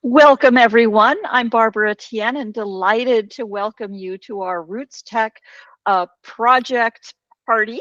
Welcome, everyone. I'm Barbara Tien and delighted to welcome you to our Roots Tech project party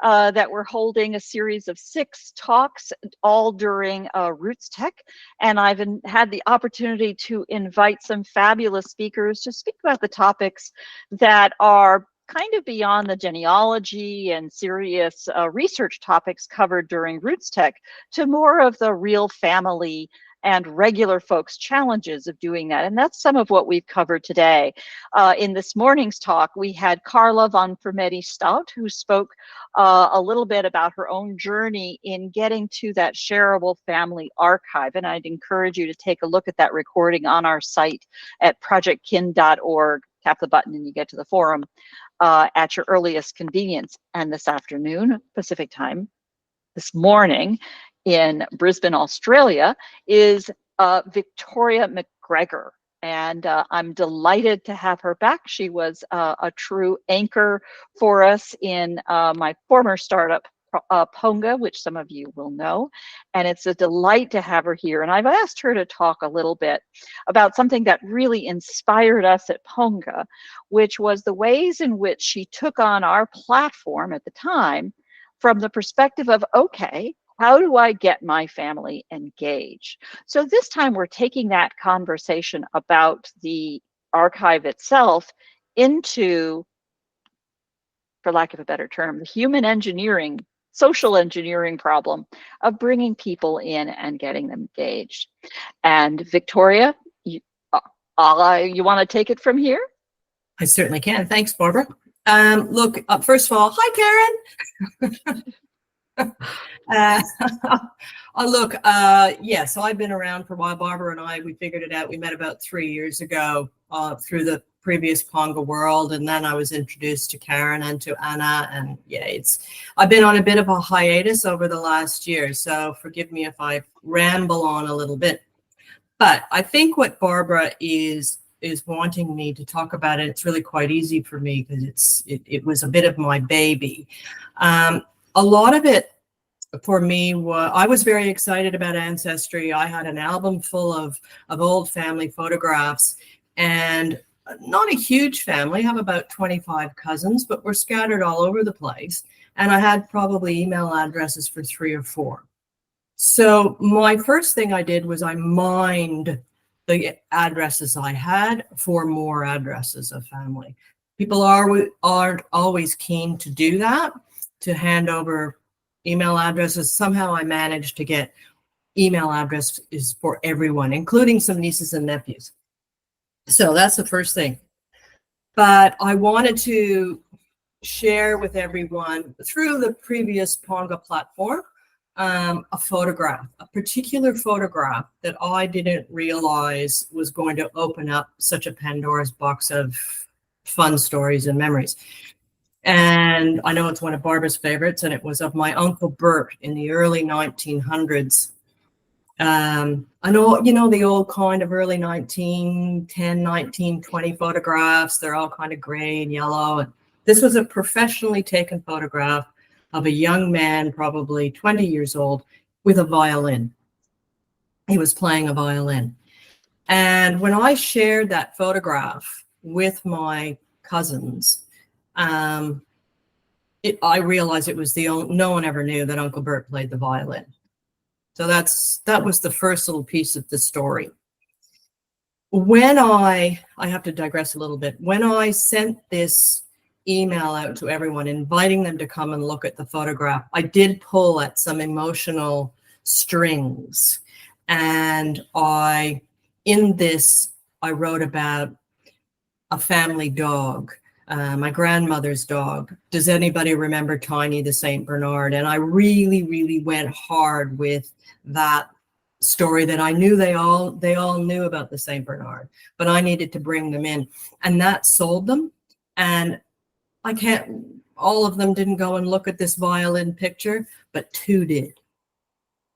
that we're holding a series of 6 talks all during Roots Tech. And I've had the opportunity to invite some fabulous speakers to speak about the topics that are kind of beyond the genealogy and serious research topics covered during Roots Tech to more of the real family and regular folks' challenges of doing that. And that's some of what we've covered today. In this morning's talk, we had Carla von Vermetti-Stout, who spoke a little bit about her own journey in getting to that shareable family archive. And I'd encourage you to take a look at that recording on our site at projectkin.org. Tap the button and you get to the forum at your earliest convenience. And this afternoon, Pacific time, this morning, in Brisbane, Australia, is Victoria McGregor. And I'm delighted to have her back. She was a true anchor for us in my former startup, Ponga, which some of you will know. And it's a delight to have her here. And I've asked her to talk a little bit about something that really inspired us at Ponga, which was the ways in which she took on our platform at the time from the perspective of, okay, how do I get my family engaged? So this time we're taking that conversation about the archive itself into, for lack of a better term, the human engineering, social engineering problem of bringing people in and getting them engaged. And Victoria, you want to take it from here? I certainly can. Thanks, Barbara. Look, first of all, hi, Karen. So I've been around for a while. Barbara and we figured it out. We met about 3 years ago through the previous Ponga world, and then I was introduced to Karen and to Anna. And I've been on a bit of a hiatus over the last year, so forgive me if I ramble on a little bit. But I think what Barbara is wanting me to talk about, and it's really quite easy for me because it was a bit of my baby. A lot of it for me I was very excited about Ancestry. I had an album full of old family photographs, and not a huge family. I have about 25 cousins, but we're scattered all over the place. And I had probably email addresses for 3 or 4. So my first thing I did was I mined the addresses I had for more addresses of family. People aren't always keen to do that, to hand over email addresses. Somehow I managed to get email addresses for everyone, including some nieces and nephews. So that's the first thing. But I wanted to share with everyone through the previous Ponga platform a photograph, a particular photograph that I didn't realize was going to open up such a Pandora's box of fun stories and memories. And I know it's one of Barbara's favorites, and it was of my Uncle Bert in the early 1900s. I know, the old kind of early 1910, 1920 photographs. They're all kind of gray and yellow. And this was a professionally taken photograph of a young man, probably 20 years old, with a violin. He was playing a violin. And when I shared that photograph with my cousins, I realized it was no one ever knew that Uncle Bert played the violin. So that was the first little piece of the story. When I have to digress a little bit. When I sent this email out to everyone, inviting them to come and look at the photograph, I did pull at some emotional strings. And in this, I wrote about a family dog. My grandmother's dog. Does anybody remember Tiny the Saint Bernard? And I really, really went hard with that story that I knew they all knew about the Saint Bernard, but I needed to bring them in, and that sold them. And all of them didn't go and look at this violin picture, but 2 did.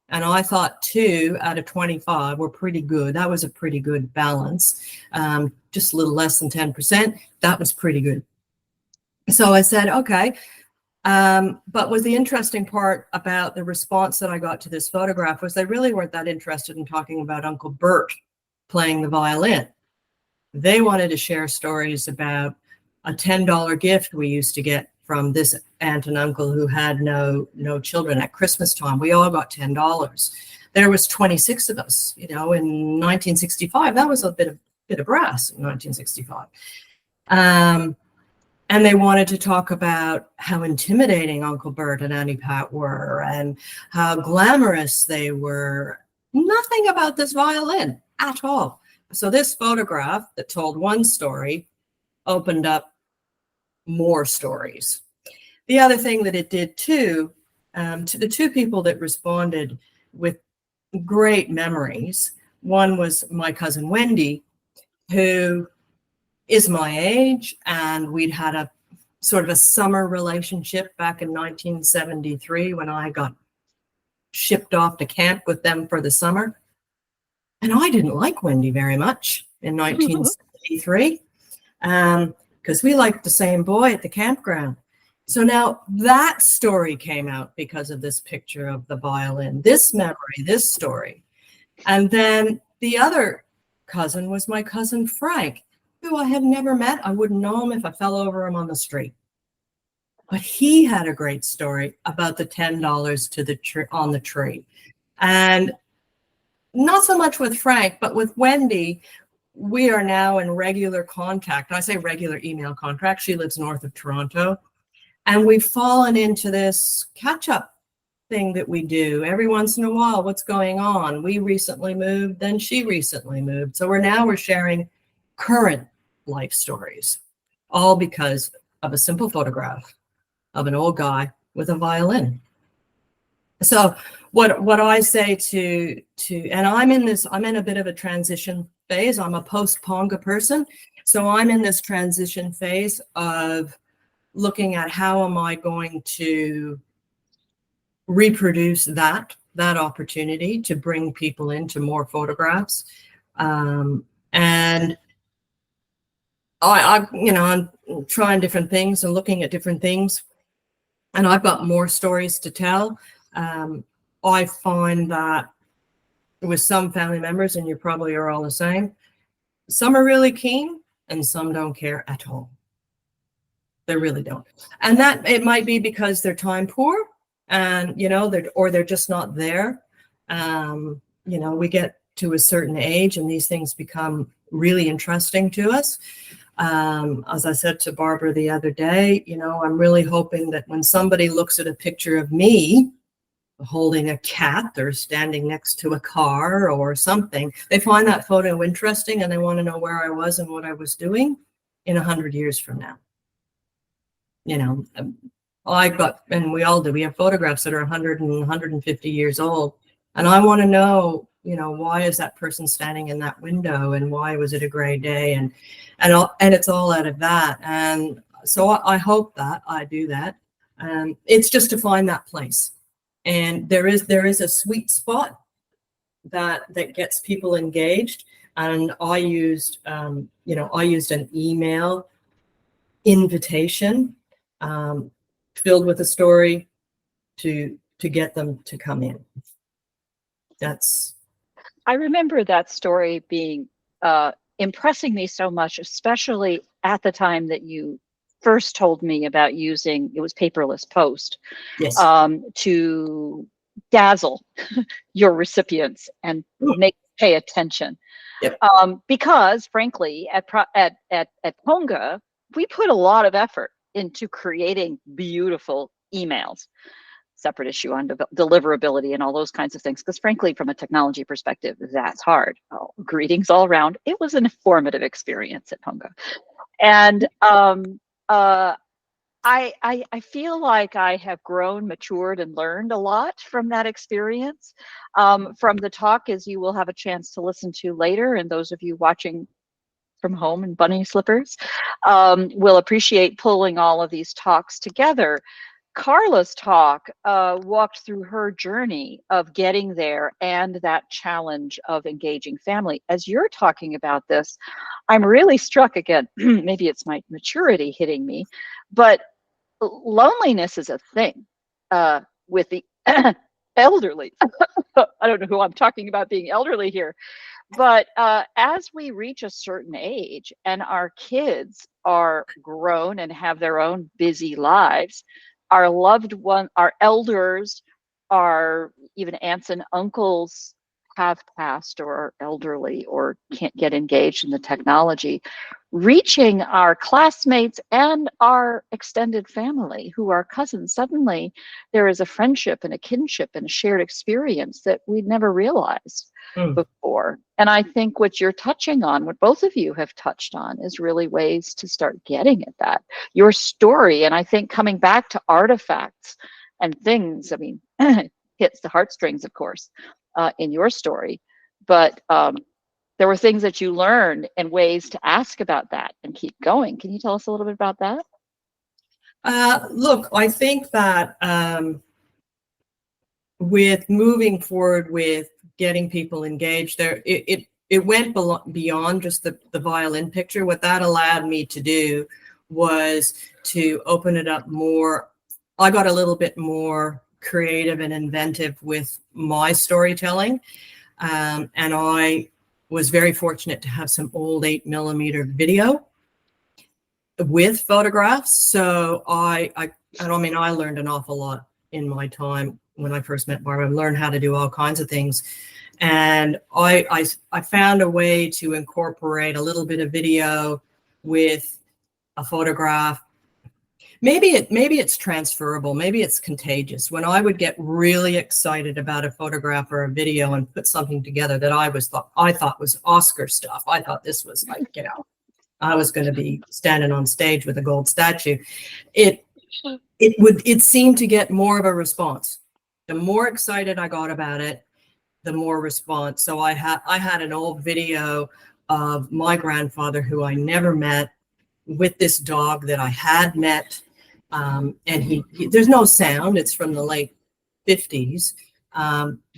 And I thought 2 out of 25 were pretty good. That was a pretty good balance. Just a little less than 10%. That was pretty good. So I said, okay. But was the interesting part about the response that I got to this photograph was they really weren't that interested in talking about Uncle Bert. playing the violin. They wanted to share stories about a $10 gift we used to get from this aunt and uncle who had no children at Christmas time. We all got $10. There was 26 of us, in 1965. That was a bit of brass in 1965. And they wanted to talk about how intimidating Uncle Bert and Auntie Pat were and how glamorous they were. Nothing about this violin at all. So this photograph that told one story opened up more stories. The other thing that it did too, to the two people that responded with great memories, one was my cousin Wendy, who is my age, and we'd had a sort of a summer relationship back in 1973 when I got shipped off to camp with them for the summer. And I didn't like Wendy very much in 1973 because we liked the same boy at the campground. So now that story came out because of this picture of the violin, this memory, this story. And then the other cousin was my cousin Frank, who I had never met. I wouldn't know him if I fell over him on the street. But he had a great story about the $10 to the on the tree. And not so much with Frank, but with Wendy, we are now in regular contact. I say regular email contact. She lives north of Toronto. And we've fallen into this catch-up thing that we do every once in a while. What's going on? We recently moved, then she recently moved. So we're sharing current life stories, all because of a simple photograph of an old guy with a violin. So what I say to and I'm in a bit of a transition phase. I'm a post-Ponga person. So I'm in this transition phase of looking at how am I going to reproduce that opportunity to bring people into more photographs. And I'm trying different things and looking at different things, and I've got more stories to tell. I find that with some family members, and you probably are all the same, some are really keen and some don't care at all. They really don't. And that it might be because they're time poor and, they're just not there. We get to a certain age and these things become really interesting to us. As I said to Barbara the other day, I'm really hoping that when somebody looks at a picture of me holding a cat or standing next to a car or something, they find that photo interesting and they want to know where I was and what I was doing in 100 years from now. And we all do. We have photographs that are 100 and 150 years old. And I want to know, why is that person standing in that window and why was it a gray day? And it's all out of that. And so I hope that I do that. It's just to find that place. And there is a sweet spot that gets people engaged. And I used an email invitation filled with a story to get them to come in. I remember that story being impressing me so much, especially at the time that you first told me about using, it was paperless post, yes, to dazzle your recipients and pay attention. Yep. Because frankly, at Ponga, we put a lot of effort into creating beautiful emails. Separate issue on deliverability and all those kinds of things, because frankly, from a technology perspective, that's hard. Greetings all around. It was an informative experience at Ponga. And I feel like I have grown, matured, and learned a lot from that experience. From the talk, as you will have a chance to listen to later, and those of you watching from home in bunny slippers will appreciate pulling all of these talks together. Carla's talk walked through her journey of getting there and that challenge of engaging family. As you're talking about this, I'm really struck again, maybe it's my maturity hitting me, but loneliness is a thing with the elderly. I don't know who I'm talking about being elderly here, But as we reach a certain age and our kids are grown and have their own busy lives, our loved one, our elders, our even aunts and uncles have passed or are elderly or can't get engaged in the technology, reaching our classmates and our extended family who are cousins, suddenly there is a friendship and a kinship and a shared experience that we'd never realized Mm. before. And I think what you're touching on, what both of you have touched on, is really ways to start getting at that. Your story, and I think coming back to artifacts and things, I mean, hits the heartstrings, of course, in your story. But there were things that you learned and ways to ask about that and keep going. Can you tell us a little bit about that? Look, I think that with moving forward with getting people engaged, it went beyond just the violin picture. What that allowed me to do was to open it up more. I got a little bit more creative and inventive with my storytelling, and I was very fortunate to have some old 8mm video with photographs. So I mean, I learned an awful lot in my time when I first met Barbara. I learned how to do all kinds of things. And I found a way to incorporate a little bit of video with a photograph. Maybe it's transferable. Maybe it's contagious. When I would get really excited about a photograph or a video and put something together that I thought was Oscar stuff. I thought this was like, I was going to be standing on stage with a gold statue. It seemed to get more of a response. The more excited I got about it, the more response. So I had an old video of my grandfather, who I never met, with this dog that I had met. And he there's no sound. It's from the late 50s.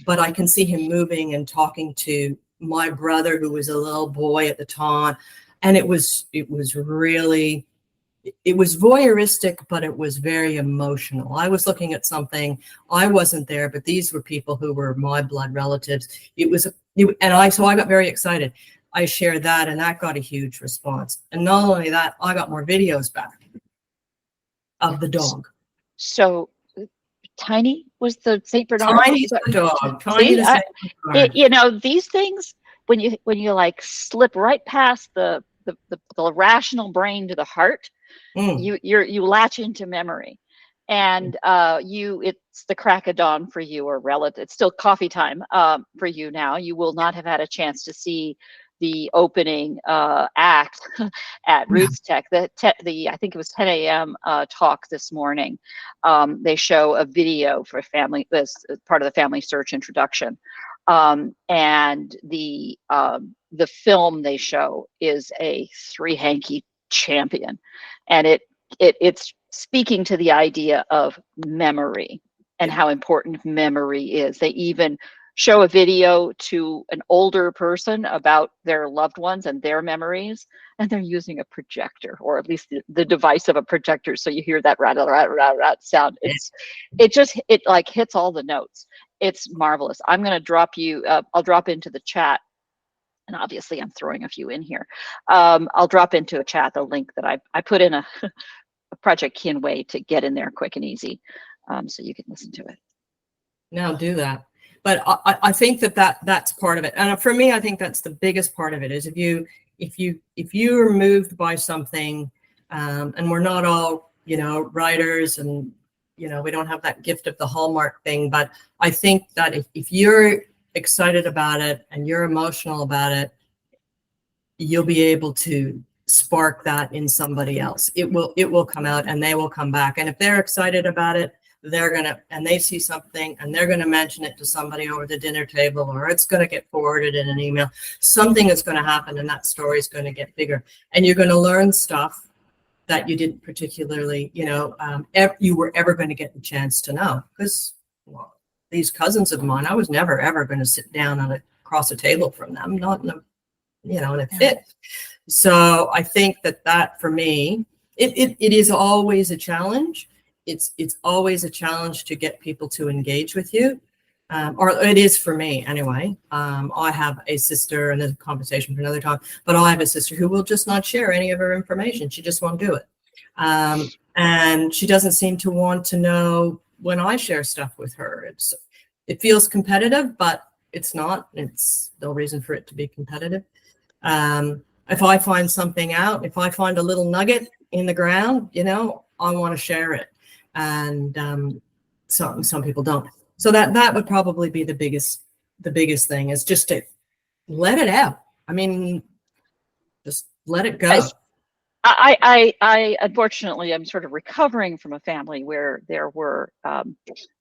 But I can see him moving and talking to my brother, who was a little boy at the time. And it was really, it was voyeuristic, but it was very emotional. I was looking at something. I wasn't there, but these were people who were my blood relatives. So I got very excited. I shared that, and that got a huge response. And not only that, I got more videos back of the dog. So Tiny was the Saint Bernard. Tiny's the dog. Tiny the Saint Bernard. These things, when you like slip right past the rational brain to the heart, you latch into memory, and it's the crack of dawn for you, or relative. It's still coffee time for you now. You will not have had a chance to see the opening act at Roots Tech. I think it was 10 a.m. Talk this morning. They show a video for family. This part of the Family Search introduction. And the film they show is a three-hanky champion, and it's speaking to the idea of memory and how important memory is. They even show a video to an older person about their loved ones and their memories, and they're using a projector, or at least the device of a projector, so you hear that rat rat rat rat sound. It like hits all the notes. It's marvelous. I'm going to drop you, I'll drop into the chat, and obviously I'm throwing a few in here. I'll drop into a chat the link that I put in a Projectkin way to get in there quick and easy, so you can listen to it. Now do that. But I think that's part of it. And for me, I think that's the biggest part of it, is if you are moved by something, and we're not all, writers, and, we don't have that gift of the Hallmark thing, but I think that if you're excited about it and you're emotional about it, you'll be able to spark that in somebody else. It will come out, and they will come back. And if they're excited about it, and they see something, and they're going to mention it to somebody over the dinner table, or it's going to get forwarded in an email. Something is going to happen, and that story is going to get bigger, and you're going to learn stuff that you didn't particularly, you were ever going to get the chance to know. Because these cousins of mine, I was never ever going to sit down across a table from them, not in a fit. So I think that for me, it is always a challenge. It's always a challenge to get people to engage with you. or it is for me anyway. I have a sister, and there's a conversation for another time, but I have a sister who will just not share any of her information. She just won't do it. And she doesn't seem to want to know when I share stuff with her. It feels competitive, but it's not. It's no reason for it to be competitive. If I find something out, if I find a little nugget in the ground, I want to share it. And some people don't. So that would probably be the biggest thing, is just to let it out. I mean, just let it go. I unfortunately, I'm sort of recovering from a family where there were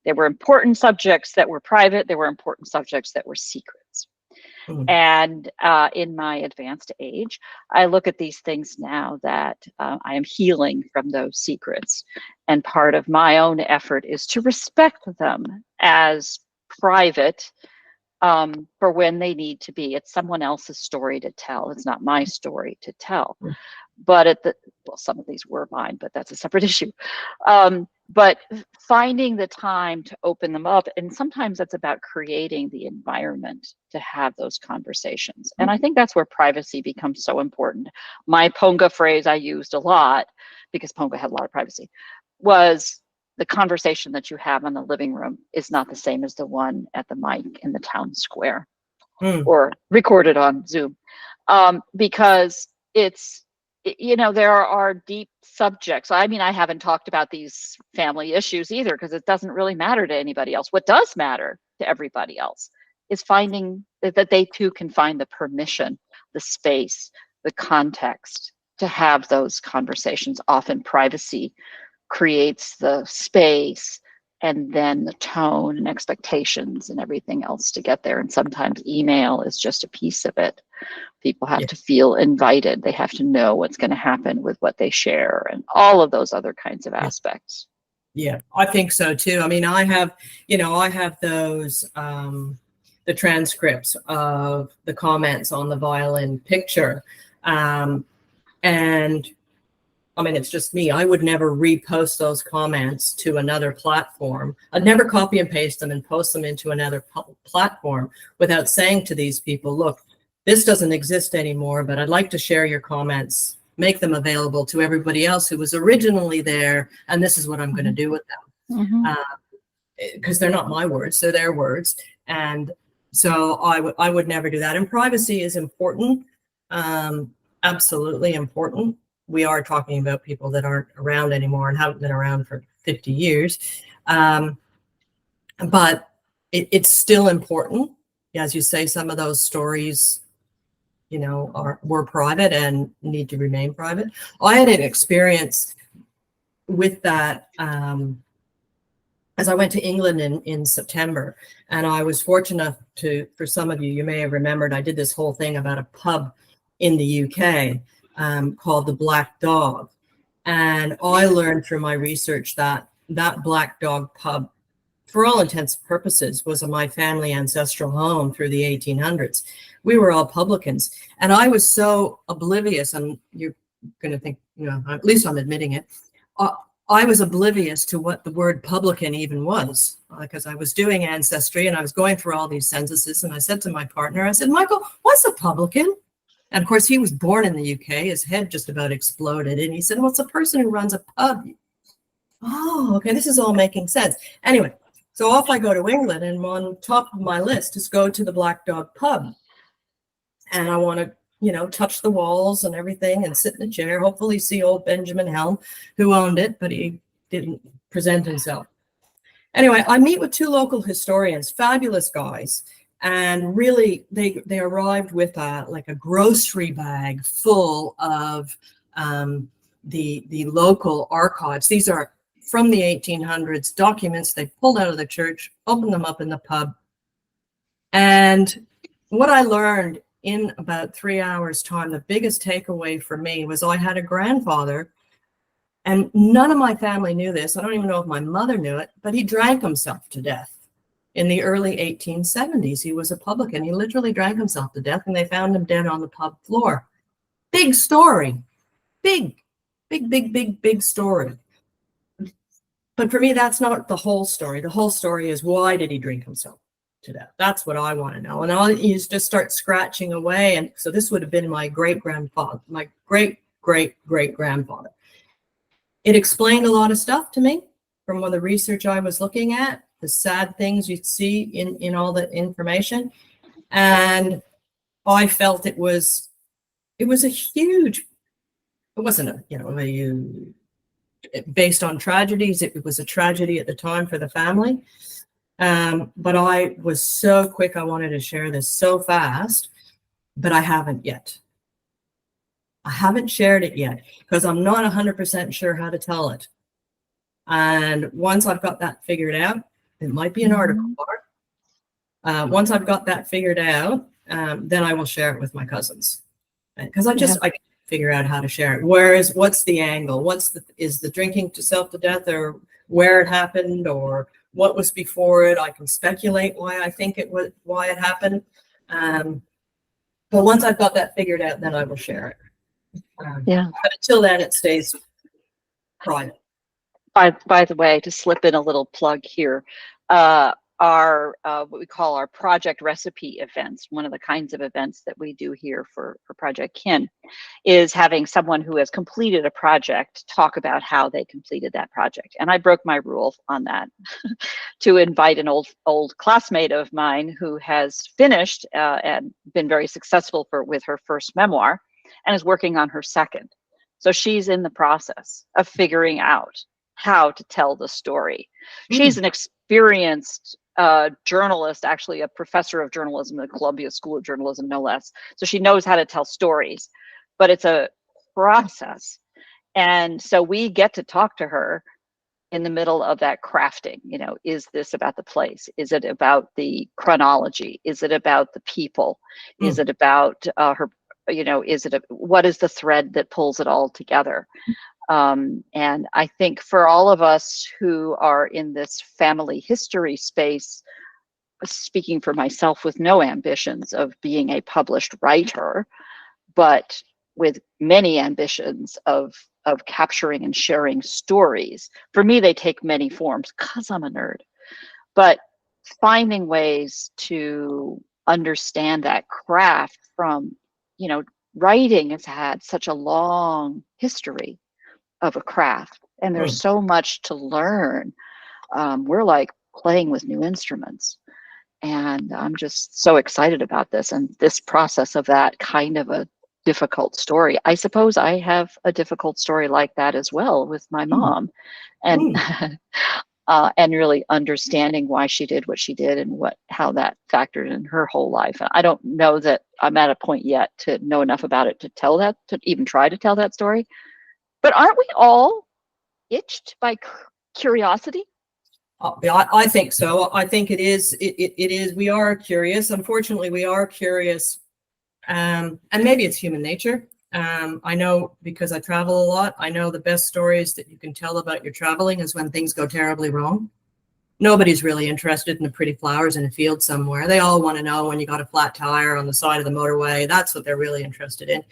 important subjects that were private. There were important subjects that were secrets. And in my advanced age, I look at these things now that I am healing from those secrets. And part of my own effort is to respect them as private for when they need to be. It's someone else's story to tell. It's not my story to tell. But some of these were mine, but that's a separate issue. But finding the time to open them up, and sometimes that's about creating the environment to have those conversations. And I think that's where privacy becomes so important. My Ponga phrase I used a lot, because Ponga had a lot of privacy, was the conversation that you have in the living room is not the same as the one at the mic in the town square or recorded on Zoom, because there are deep subjects. I mean, I haven't talked about these family issues either, because it doesn't really matter to anybody else. What does matter to everybody else is finding that they too can find the permission, the space, the context to have those conversations. Often privacy creates the space, and then the tone and expectations and everything else to get there. And sometimes email is just a piece of it. People have to feel invited. They have to know what's going to happen with what they share, and all of those other kinds of aspects. Yeah, I think so too. I mean, I have those, the transcripts of the comments on the violin picture. And I mean, it's just me. I would never repost those comments to another platform. I'd never copy and paste them and post them into another platform without saying to these people, look, this doesn't exist anymore, but I'd like to share your comments, make them available to everybody else who was originally there, and this is what I'm going to do with them. Because they're not my words, they're their words. And so I would never do that. And privacy is important, absolutely important. We are talking about people that aren't around anymore and haven't been around for 50 years. But it's still important. As you say, some of those stories, were private and need to remain private. I had an experience with that as I went to England in September, and I was fortunate for some of you may have remembered, I did this whole thing about a pub in the UK called the Black Dog. And I learned through my research that Black Dog pub, for all intents and purposes, was my family ancestral home through the 1800s. We were all publicans. And I was so oblivious, and you're going to think, at least I'm admitting it, I was oblivious to what the word publican even was, because I was doing ancestry and I was going through all these censuses. And I said to my partner, I said, Michael, what's a publican? And of course, he was born in the UK. His head just about exploded. And he said, well, it's a person who runs a pub. Oh, okay, this is all making sense. Anyway, so off I go to England, and on top of my list is go to the Black Dog pub. And I want to, touch the walls and everything and sit in a chair, hopefully see old Benjamin Helm, who owned it, but he didn't present himself. Anyway, I meet with two local historians, fabulous guys. And really, they arrived with a grocery bag full of the local archives. These are from the 1800s documents they pulled out of the church, opened them up in the pub. And what I learned in about 3 hours' time, the biggest takeaway for me was I had a grandfather, and none of my family knew this. I don't even know if my mother knew it, but he drank himself to death. In the early 1870s, he was a publican. He literally drank himself to death, and they found him dead on the pub floor. Big story. Big story. But for me, that's not the whole story. The whole story is, why did he drink himself? to death? That's what I want to know. And all you just start scratching away. And so this would have been my great-grandfather, my great-great-great-grandfather. It explained a lot of stuff to me from all the research I was looking at, the sad things you'd see in all the information. And I felt it was a huge, it wasn't a, based on tragedies. It was a tragedy at the time for the family. But I was so quick. I wanted to share this so fast, but I haven't yet. I haven't shared it yet because I'm not 100% sure how to tell it. And once I've got that figured out, it might be an article. Once I've got that figured out, then I will share it with my cousins, because I can't figure out how to share it. Whereas, what's the angle? Is the drinking to self to death, or where it happened, or what was before it? I can speculate why I think why it happened. But once I've got that figured out, then I will share it. But until then, it stays private. By the way, to slip in a little plug here, our what we call our project recipe events, one of the kinds of events that we do here for Projectkin, is having someone who has completed a project talk about how they completed that project. And I broke my rule on that to invite an old classmate of mine who has finished and been very successful with her first memoir and is working on her second. So she's in the process of figuring out how to tell the story. She's an experienced journalist, actually a professor of journalism at Columbia School of Journalism, no less. So she knows how to tell stories, but it's a process. And so we get to talk to her in the middle of that crafting. Is this about the place? Is it about the chronology? Is it about the people? Is it about her, what is the thread that pulls it all together? And I think for all of us who are in this family history space, speaking for myself with no ambitions of being a published writer, but with many ambitions of capturing and sharing stories. For me, they take many forms because I'm a nerd, but finding ways to understand that craft from, writing has had such a long history of a craft, and there's so much to learn. We're like playing with new instruments, and I'm just so excited about this and this process of that kind of a difficult story. I suppose I have a difficult story like that as well with my mom, and and really understanding why she did what she did and how that factored in her whole life. And I don't know that I'm at a point yet to know enough about it to even try to tell that story. But aren't we all itched by curiosity? I think so. I think it is. It is. We are curious. Unfortunately, we are curious, and maybe it's human nature. I know, because I travel a lot, I know the best stories that you can tell about your traveling is when things go terribly wrong. Nobody's really interested in the pretty flowers in a field somewhere. They all want to know when you got a flat tire on the side of the motorway. That's what they're really interested in.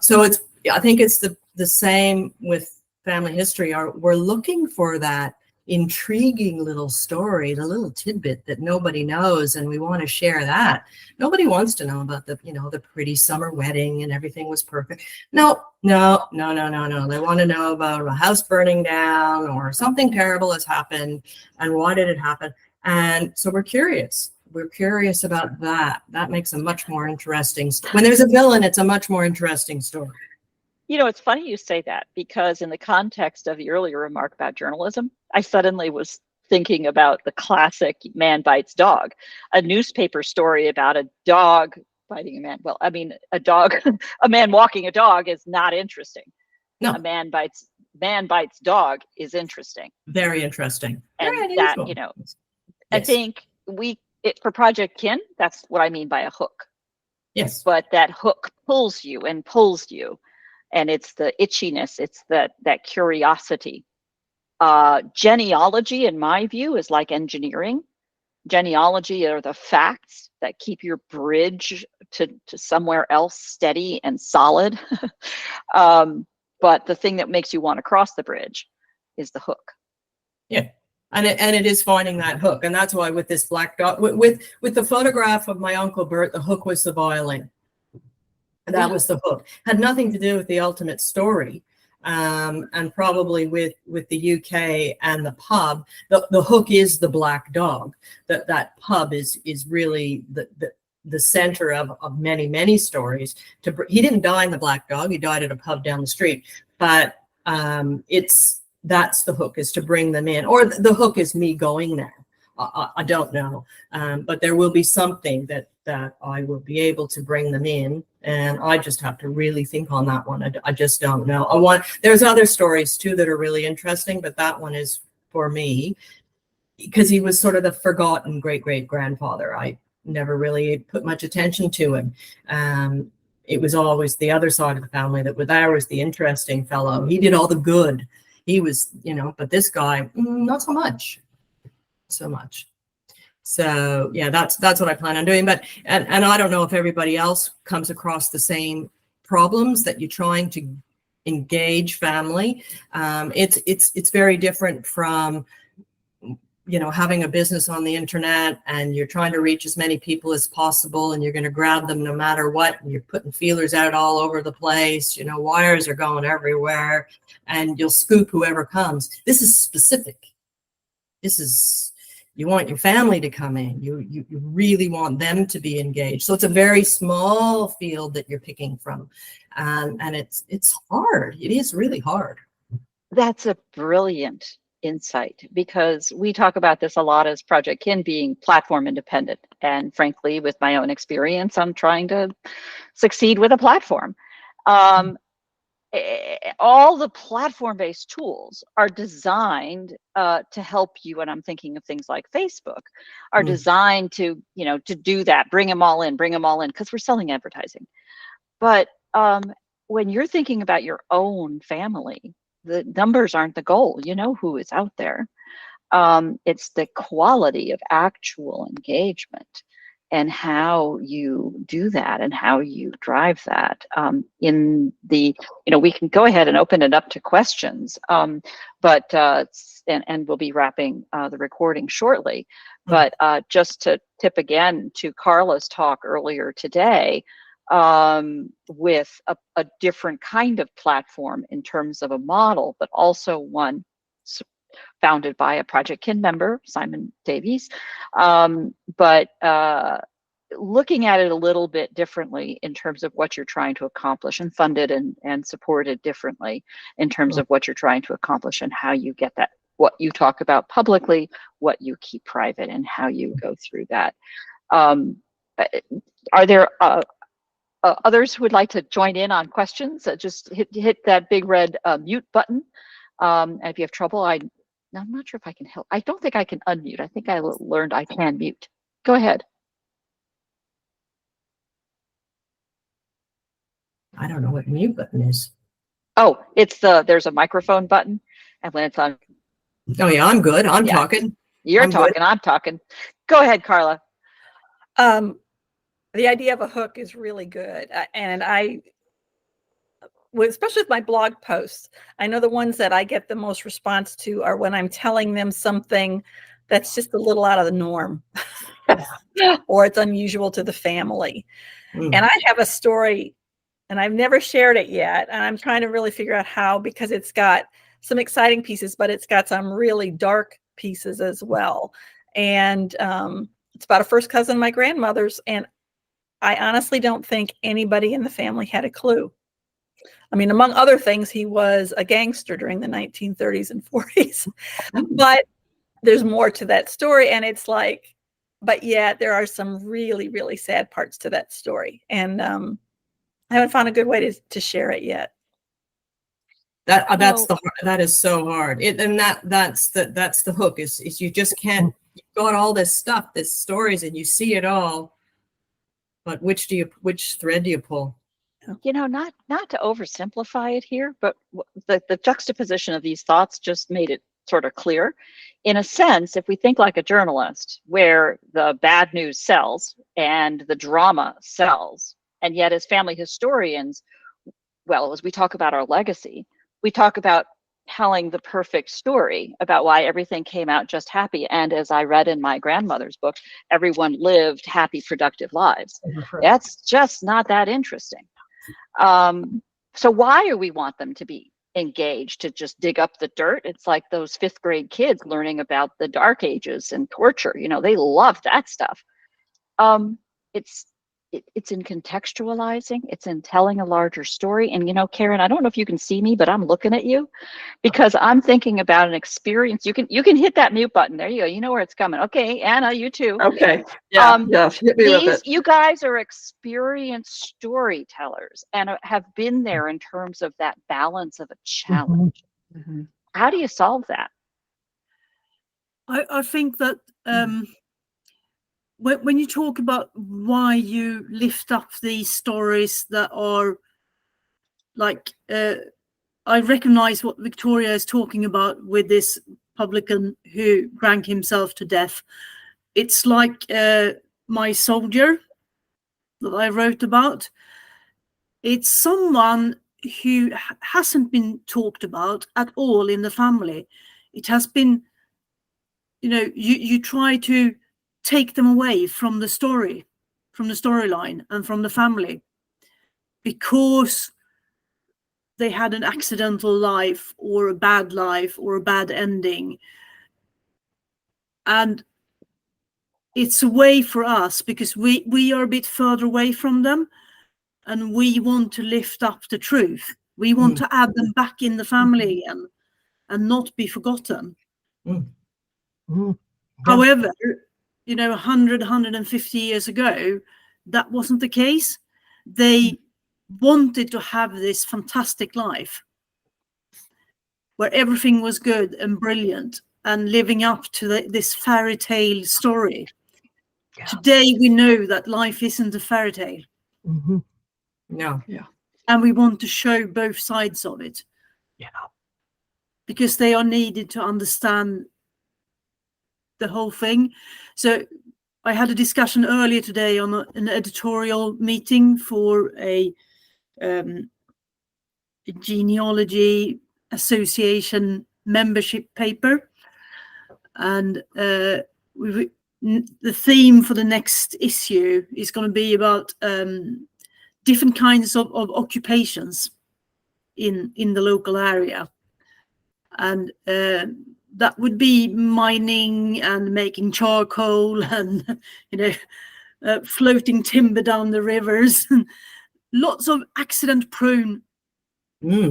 So I think it's the same with family history. We're looking for that intriguing little story, the little tidbit that nobody knows, and we want to share that. Nobody wants to know about the pretty summer wedding and everything was perfect. No. They want to know about a house burning down or something terrible has happened, and why did it happen? And so we're curious. We're curious about that. That makes a much more interesting. When there's a villain, it's a much more interesting story. It's funny you say that, because in the context of the earlier remark about journalism, I suddenly was thinking about the classic man bites dog, a newspaper story about a dog biting a man. Well, I mean, a man walking a dog is not interesting. No. A man bites dog is interesting. Very interesting. And very that, yes. I think for Projectkin, that's what I mean by a hook. Yes. But that hook pulls you. And it's the itchiness, it's that curiosity. Genealogy, in my view, is like engineering. Genealogy are the facts that keep your bridge to somewhere else steady and solid. But the thing that makes you want to cross the bridge is the hook. Yeah. And it is finding that hook, and that's why with this black dog, with the photograph of my Uncle Bert, the hook was the violin. That was the hook. Had nothing to do with the ultimate story. And probably with the UK and the pub, the hook is the black dog. That pub is really the center of many stories. He didn't die in the black dog. He died at a pub down the street. But that's the hook, is to bring them in, or the hook is me going there. I don't know, but there will be something that I will be able to bring them in, and I just have to really think on that one. I just don't know. There's other stories too that are really interesting, but that one is for me because he was sort of the forgotten great grandfather. I never really put much attention to him. It was always the other side of the family that was the interesting fellow. He did all the good. He was, but this guy, not so much. So yeah, that's what I plan on doing. But and I don't know if everybody else comes across the same problems that you're trying to engage family. It's very different from having a business on the internet and you're trying to reach as many people as possible, and you're going to grab them no matter what, and you're putting feelers out all over the place. Wires are going everywhere, and you'll scoop whoever comes. This is specific. You want your family to come in. You really want them to be engaged. So it's a very small field that you're picking from, and it's hard. It is really hard. That's a brilliant insight, because we talk about this a lot as Projectkin being platform independent. And frankly, with my own experience, I'm trying to succeed with a platform. All the platform-based tools are designed to help you, and I'm thinking of things like Facebook, are designed to do that, bring them all in, because we're selling advertising. But when you're thinking about your own family, the numbers aren't the goal. You know who is out there. It's the quality of actual engagement and how you do that and how you drive that. We can go ahead and open it up to questions, but and we'll be wrapping the recording shortly. But just to tip again to Carla's talk earlier today, with a different kind of platform in terms of a model, but also one founded by a Projectkin member, Simon Davies, but looking at it a little bit differently in terms of what you're trying to accomplish, and funded and supported differently in terms of what you're trying to accomplish, and how you get that, what you talk about publicly, what you keep private, and how you go through that. Are there others who would like to join in on questions? Just hit that big red mute button. And if you have trouble, I'm not sure if I can help. I don't think I can unmute. I think I learned I can mute. Go ahead. I don't know what mute button is. Oh, there's a microphone button, and when it's on. Oh yeah, I'm good. I'm talking. You're talking. Good. I'm talking. Go ahead, Carla. The idea of a hook is really good, and especially with my blog posts, I know the ones that I get the most response to are when I'm telling them something that's just a little out of the norm or it's unusual to the family. And I have a story, and I've never shared it yet, and I'm trying to really figure out how, because it's got some exciting pieces, but it's got some really dark pieces as well. And it's about a first cousin of my grandmother's, and I honestly don't think anybody in the family had a clue. I mean, among other things, he was a gangster during the 1930s and 40s. But there's more to that story. And it's like, but yet there are some really, really sad parts to that story. And I haven't found a good way to share it yet. That is so hard. That's the hook is you just can't, you've got all this stuff, this stories, and you see it all. But which thread do you pull? Not to oversimplify it here, but the juxtaposition of these thoughts just made it sort of clear. In a sense, if we think like a journalist, where the bad news sells and the drama sells, and yet as family historians, well, as we talk about our legacy, we talk about telling the perfect story about why everything came out just happy. And as I read in my grandmother's book, everyone lived happy, productive lives. That's just not that interesting. So why do we want them to be engaged, to just dig up the dirt? It's like those 5th grade kids learning about the Dark Ages and torture. You know, they love that stuff. It's it's in contextualizing, it's in telling a larger story. And you know, Karen, I don't know if you can see me, but I'm looking at you because I'm thinking about an experience. You can hit that mute button. There you go. You know where it's coming. Okay, Anna, you too. Okay. Yeah. Yeah. Hit me with it. You guys are experienced storytellers and have been there in terms of that balance of a challenge. Mm-hmm. How do you solve that? I think that when you talk about why you lift up these stories that are like, I recognize what Victoria is talking about with this publican who drank himself to death. It's like My Soldier that I wrote about. It's someone who hasn't been talked about at all in the family. It has been, you know, you try to take them away from the story, from the storyline and from the family, because they had an accidental life or a bad life or a bad ending. And it's a way for us, because we are a bit further away from them, and we want to lift up the truth. We want to add them back in the family and not be forgotten. However, you know, 100, 150 years ago, that wasn't the case. They wanted to have this fantastic life where everything was good and brilliant and living up to this fairy tale story. Yeah. Today, we know that life isn't a fairy tale. No. Yeah. And we want to show both sides of it. Yeah. Because they are needed to understand the whole thing. So I had a discussion earlier today on an editorial meeting for a genealogy association membership paper, and the theme for the next issue is going to be about different kinds of occupations in the local area, and that would be mining and making charcoal and, you know, floating timber down the rivers, and lots of accident-prone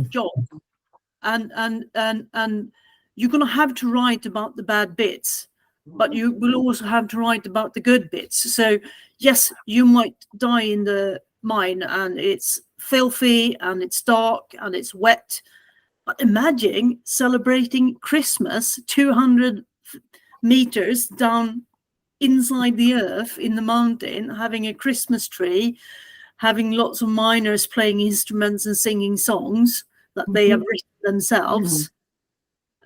jobs. And you're going to have to write about the bad bits, but you will also have to write about the good bits. So yes, you might die in the mine, and it's filthy and it's dark and it's wet. But imagine celebrating Christmas 200 meters down inside the earth in the mountain, having a Christmas tree, having lots of miners playing instruments and singing songs that they have written themselves,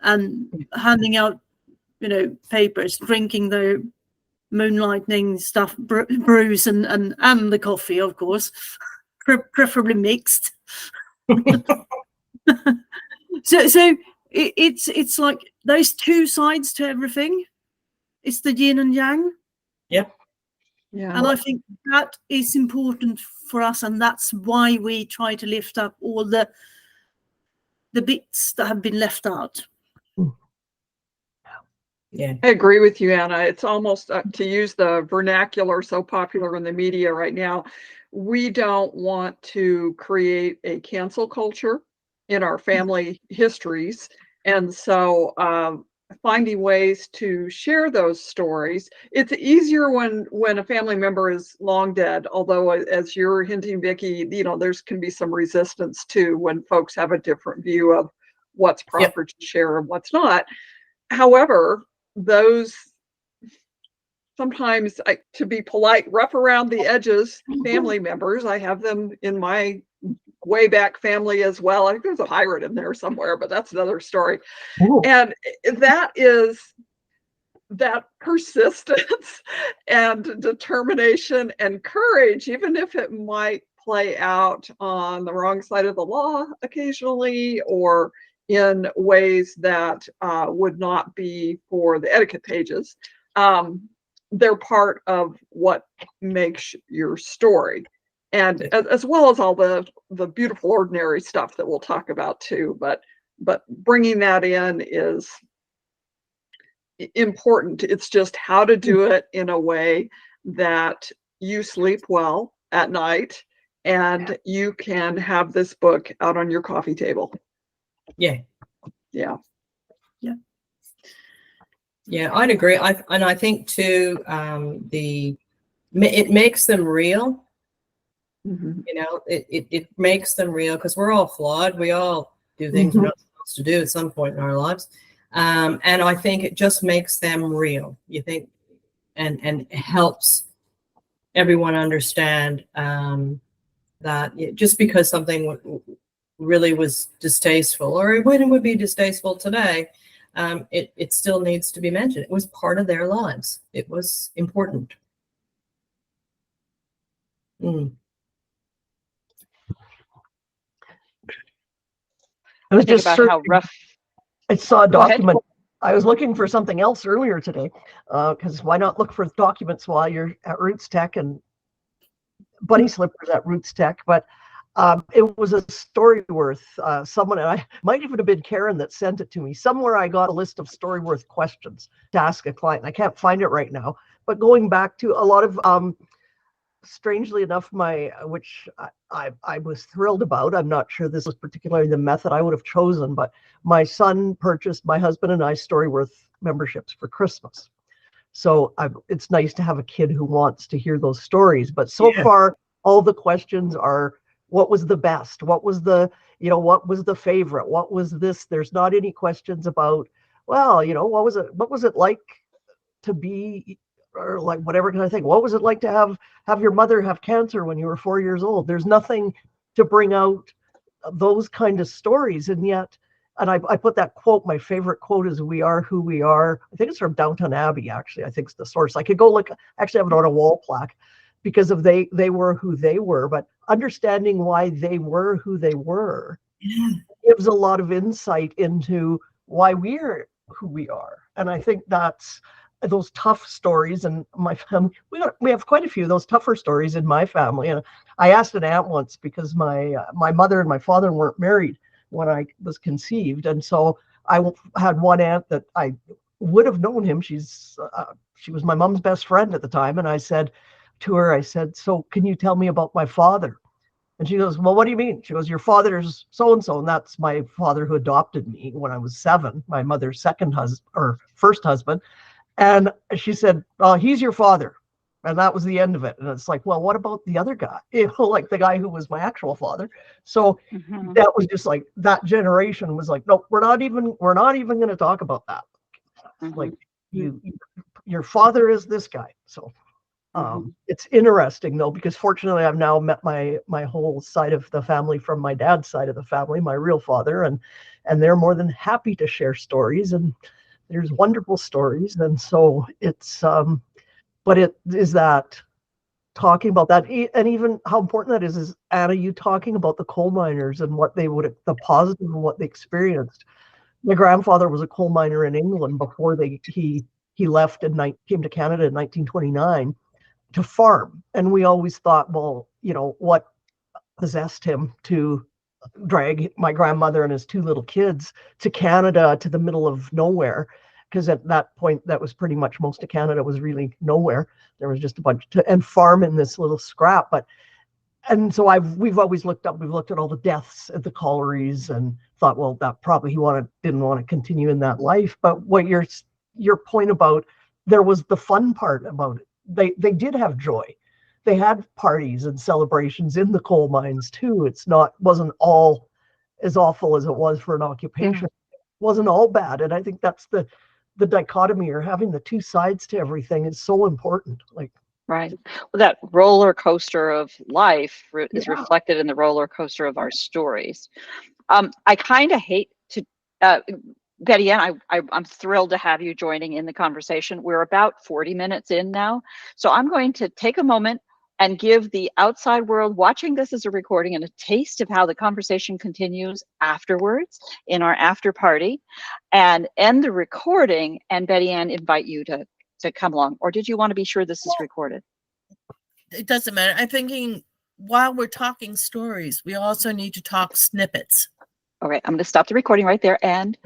and handing out, you know, papers, drinking their moonlightning stuff, brews and the coffee, of course, preferably mixed. So it's like those two sides to everything. It's the yin and yang. Yep. Yeah. And I think that is important for us, and that's why we try to lift up all the bits that have been left out. Yeah. I agree with you, Anna. It's almost, to use the vernacular so popular in the media right now, we don't want to create a cancel culture in our family histories. And so finding ways to share those stories. It's easier when a family member is long dead, although as you're hinting, Vicki, you know, there's can be some resistance too when folks have a different view of what's proper to share and what's not. However, those sometimes, to be polite, rough around the edges family members, I have them in my way back family as well. I think there's a pirate in there somewhere, but that's another story. Ooh. And that is that persistence and determination and courage, even if it might play out on the wrong side of the law occasionally, or in ways that would not be for the etiquette pages. They're part of what makes your story, and as well as all the beautiful ordinary stuff that we'll talk about too. But bringing that in is important. It's just how to do it in a way that you sleep well at night and you can have this book out on your coffee table. Yeah. Yeah. Yeah, I'd agree. I think too, it makes them real. Mhm. You know, it makes them real because we're all flawed. We all do things we're not supposed to do at some point in our lives. And I think it just makes them real. You think, and helps everyone understand that just because something really was distasteful, or when it would be distasteful today, it still needs to be mentioned. It was part of their lives. It was important. Mm. I was Think just about how rough. I saw a Go ahead. document. I was looking for something else earlier today, because why not look for documents while you're at Roots Tech, and bunny slippers at Roots Tech. But it was a Storyworth. Someone, and I might even have been Karen that sent it to me. Somewhere I got a list of Storyworth questions to ask a client. I can't find it right now. But going back to a lot of strangely enough, which I was thrilled about. I'm not sure this was particularly the method I would have chosen, but my son purchased my husband and I Storyworth memberships for Christmas. So it's nice to have a kid who wants to hear those stories. But so far, all the questions are, what was the best? What was the favorite? What was this? There's not any questions about, well, what was it like to be, or like whatever kind of thing. What was it like to have your mother have cancer when you were 4 years old? There's nothing to bring out those kind of stories. And yet, and I put that quote, my favorite quote is, "We are who we are." I think it's from Downton Abbey, actually. I think it's the source. I could go look, actually have it on a wall plaque, because of they were who they were. But understanding why they were who they were gives a lot of insight into why we're who we are. And I think that's those tough stories. And my family, we have quite a few of those tougher stories in my family. And I asked an aunt once, because my mother and my father weren't married when I was conceived, and so I had one aunt that I would have known him. She was my mom's best friend at the time, and I said to her, "So can you tell me about my father?" And she goes, "Well, what do you mean?" She goes, "Your father's so-and-so." And that's my father who adopted me when I was 7, my mother's first husband. And she said, "Oh, he's your father." And that was the end of it. And it's like, well, what about the other guy? Like the guy who was my actual father. So that was just like, that generation was like, "No, we're not even going to talk about that." Like, your father is this guy. So it's interesting though, because fortunately I've now met my whole side of the family from my dad's side of the family, my real father, and they're more than happy to share stories, and there's wonderful stories. And so it's but it is that talking about that, and even how important that is Anna, you talking about the coal miners and what the positive and what they experienced. My grandfather was a coal miner in England before he left and came to Canada in 1929 to farm. And we always thought, well, what possessed him to drag my grandmother and his 2 little kids to Canada, to the middle of nowhere, because at that point, that was pretty much, most of Canada was really nowhere. There was just a bunch and farm in this little scrap. And so we've always looked at all the deaths at the collieries and thought, well, that probably didn't want to continue in that life. But what your point about, there was the fun part about it. They did have joy. They had parties and celebrations in the coal mines too. Wasn't all as awful as it was for an occupation. It wasn't all bad. And I think that's the dichotomy, or having the 2 sides to everything, is so important. Like, right. Well, that roller coaster of life is reflected in the roller coaster of our stories. I kind of hate to, Betty Ann, I'm thrilled to have you joining in the conversation. We're about 40 minutes in now. So I'm going to take a moment and give the outside world watching this as a recording and a taste of how the conversation continues afterwards in our after party, and end the recording, and Betty Ann invite you to come along. Or did you want to be sure this is recorded? It doesn't matter. I'm thinking while we're talking stories, we also need to talk snippets. All right, I'm going to stop the recording right there, and